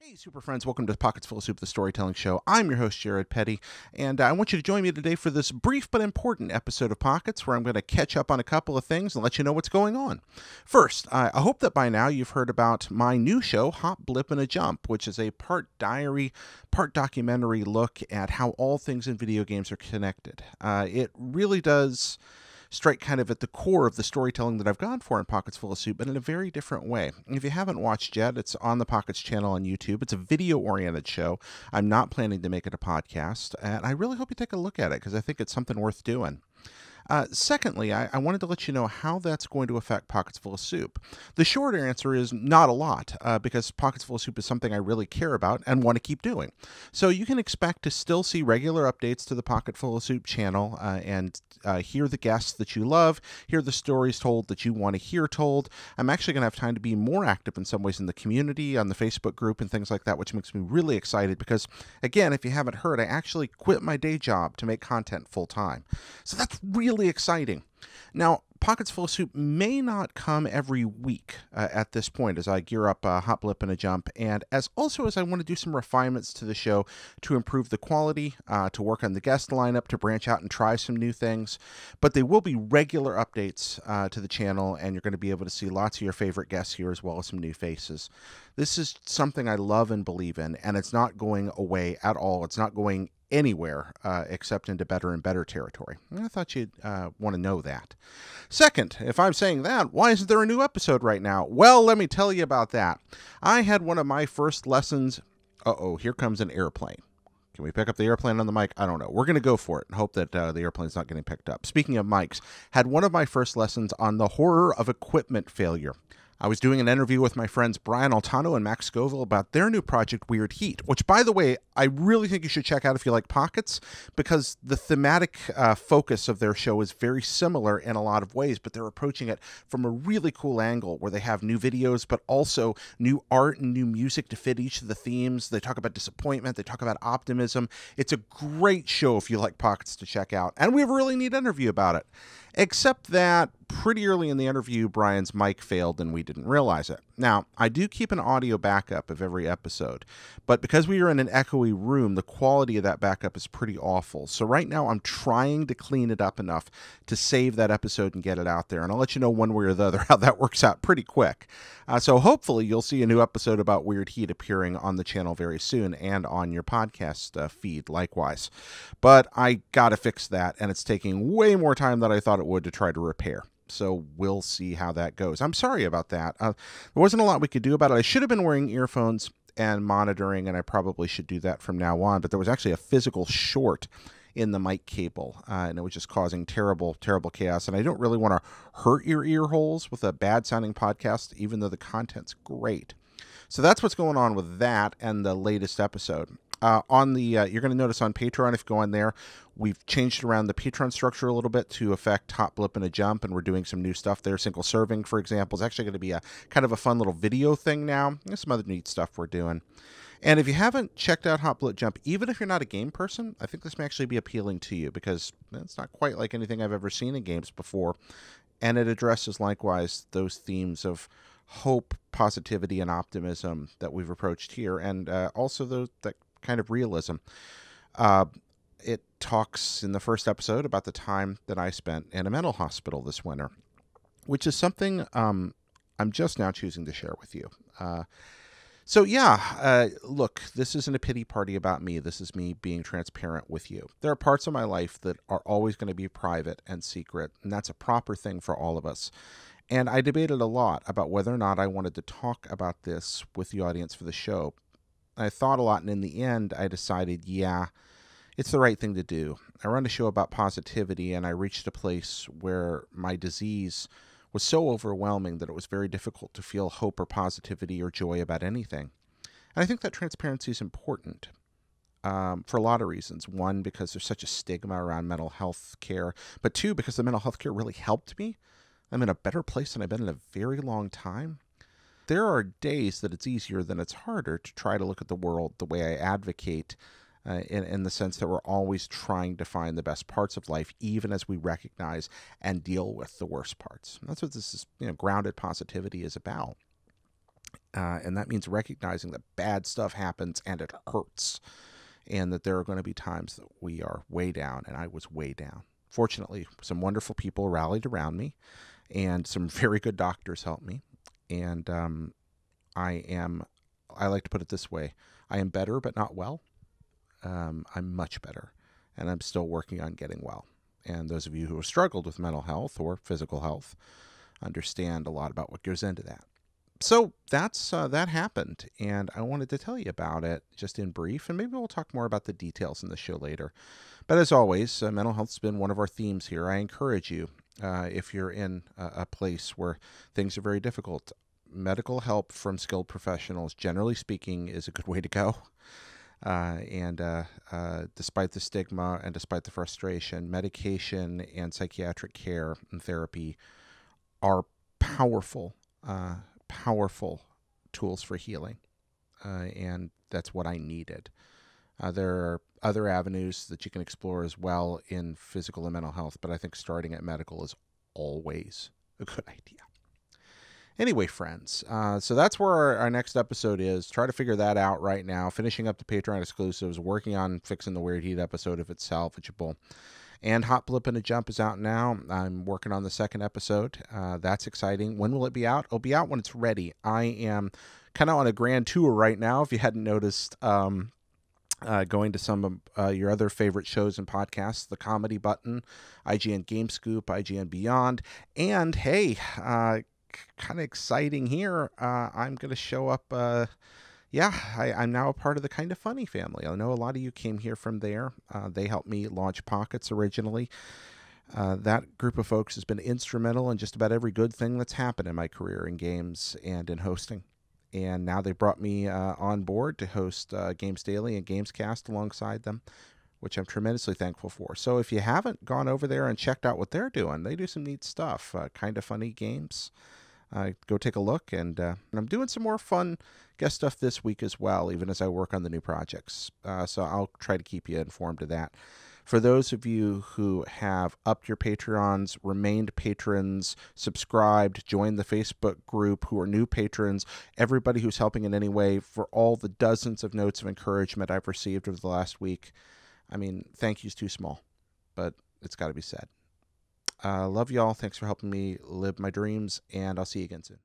Hey, super friends, welcome to Pockets Full of Soup, the storytelling show. I'm your host, Jared Petty, and I want you to join me today for this brief but important episode of Pockets where I'm going to catch up on a couple of things and let you know what's going on. First, I hope that by now you've heard about my new show, Hop, Blip, and a Jump, which is a part diary, part documentary look at how all things in video games are connected. It really does strike kind of at the core of the storytelling that I've gone for in Pockets Full of Soup, but in a very different way. If you haven't watched yet, it's on the Pockets channel on YouTube. It's a video-oriented show. I'm not planning to make it a podcast, and I really hope you take a look at it because I think it's something worth doing. Secondly, I wanted to let you know how that's going to affect Pockets Full of Soup. The short answer is not a lot, because Pockets Full of Soup is something I really care about and want to keep doing. So you can expect to still see regular updates to the Pocket Full of Soup channel and hear the guests that you love, hear the stories told that you want to hear told. I'm actually going to have time to be more active in some ways in the community, on the Facebook group and things like that, which makes me really excited because, again, if you haven't heard, I actually quit my day job to make content full time. So that's really exciting. Now, Pockets Full of Soup may not come every week at this point as I gear up Hop, Blip, and a Jump, and as I want to do some refinements to the show to improve the quality, to work on the guest lineup, to branch out and try some new things. But they will be regular updates to the channel, and you're going to be able to see lots of your favorite guests here as well as some new faces. This is something I love and believe in, and it's not going away at all. It's not going anywhere except into better and better territory. I thought you'd want to know that. Second, if I'm saying that, why isn't there a new episode right now? Well, let me tell you about that. I had one of my first lessons. Uh-oh, here comes an airplane. Can we pick up the airplane on the mic? I don't know. We're going to go for it and hope that the airplane's not getting picked up. Speaking of mics, had one of my first lessons on the horror of equipment failure. I was doing an interview with my friends Brian Altano and Max Scoville about their new project, Weird Heat, which, by the way, I really think you should check out if you like Pockets, because the thematic focus of their show is very similar in a lot of ways, but they're approaching it from a really cool angle where they have new videos, but also new art and new music to fit each of the themes. They talk about disappointment. They talk about optimism. It's a great show if you like Pockets to check out, and we have a really neat interview about it. Except that pretty early in the interview, Brian's mic failed and we didn't realize it. Now, I do keep an audio backup of every episode, but because we are in an echoey room, the quality of that backup is pretty awful. So right now I'm trying to clean it up enough to save that episode and get it out there. And I'll let you know one way or the other how that works out pretty quick. So hopefully you'll see a new episode about Weird Heat appearing on the channel very soon and on your podcast feed likewise. But I gotta fix that, and it's taking way more time than I thought it would to try to repair. So we'll see how that goes. I'm sorry about that. There wasn't a lot we could do about it. I should have been wearing earphones and monitoring, and I probably should do that from now on. But there was actually a physical short in the mic cable, and it was just causing terrible, terrible chaos. And I don't really want to hurt your ear holes with a bad-sounding podcast, even though the content's great. So that's what's going on with that and the latest episode. You're going to notice on Patreon, if you go on there, we've changed around the Patreon structure a little bit to affect Hop, Blip, and a Jump, and we're doing some new stuff there. Single serving, for example, is actually going to be a kind of a fun little video thing now. There's some other neat stuff we're doing. And if you haven't checked out Hop, Blip, Jump, even if you're not a game person, I think this may actually be appealing to you because it's not quite like anything I've ever seen in games before. And it addresses, likewise, those themes of hope, positivity, and optimism that we've approached here, and also that kind of realism. It talks in the first episode about the time that I spent in a mental hospital this winter, which is something I'm just now choosing to share with you. Look, this isn't a pity party about me. This is me being transparent with you. There are parts of my life that are always going to be private and secret, and that's a proper thing for all of us. And I debated a lot about whether or not I wanted to talk about this with the audience for the show. I thought a lot, and in the end, I decided, yeah, it's the right thing to do. I run a show about positivity, and I reached a place where my disease was so overwhelming that it was very difficult to feel hope or positivity or joy about anything. And I think that transparency is important for a lot of reasons. One, because there's such a stigma around mental health care, but two, because the mental health care really helped me. I'm in a better place than I've been in a very long time. There are days that it's easier than it's harder to try to look at the world the way I advocate, in the sense that we're always trying to find the best parts of life, even as we recognize and deal with the worst parts. And that's what this is, grounded positivity is about. And that means recognizing that bad stuff happens and it hurts, and that there are going to be times that we are way down, and I was way down. Fortunately, some wonderful people rallied around me, and some very good doctors helped me. And I like to put it this way: I am better, but not well. I'm much better, and I'm still working on getting well. And those of you who have struggled with mental health or physical health understand a lot about what goes into that. So that happened, and I wanted to tell you about it just in brief, and maybe we'll talk more about the details in the show later. But as always, mental health's been one of our themes here. I encourage you, if you're in a place where things are very difficult, medical help from skilled professionals, generally speaking, is a good way to go. And despite the stigma and despite the frustration, medication and psychiatric care and therapy are powerful tools for healing, and that's what I needed. There are other avenues that you can explore as well in physical and mental health, but I think starting at medical is always a good idea. Anyway, friends, so that's where our next episode is. Try to figure that out right now. Finishing up the Patreon exclusives, working on fixing the Weird Heat episode if it's salvageable. And Hot Blip and a Jump is out now. I'm working on the second episode. That's exciting. When will it be out? It'll be out when it's ready. I am kind of on a grand tour right now, if you hadn't noticed, going to some of your other favorite shows and podcasts, The Comedy Button, IGN Game Scoop, IGN Beyond, and hey, kind of exciting here, I'm going to show up... I'm now a part of the Kind of Funny family. I know a lot of you came here from there. They helped me launch Pockets originally. That group of folks has been instrumental in just about every good thing that's happened in my career in games and in hosting. And now they brought me on board to host Games Daily and Gamescast alongside them, which I'm tremendously thankful for. So if you haven't gone over there and checked out what they're doing, they do some neat stuff. Kind of Funny Games. Go take a look, and I'm doing some more fun guest stuff this week as well, even as I work on the new projects. So I'll try to keep you informed of that. For those of you who have upped your Patreons, remained patrons, subscribed, joined the Facebook group, who are new patrons, everybody who's helping in any way, for all the dozens of notes of encouragement I've received over the last week, I mean, thank you's too small, but it's got to be said. Love y'all. Thanks for helping me live my dreams, and I'll see you again soon.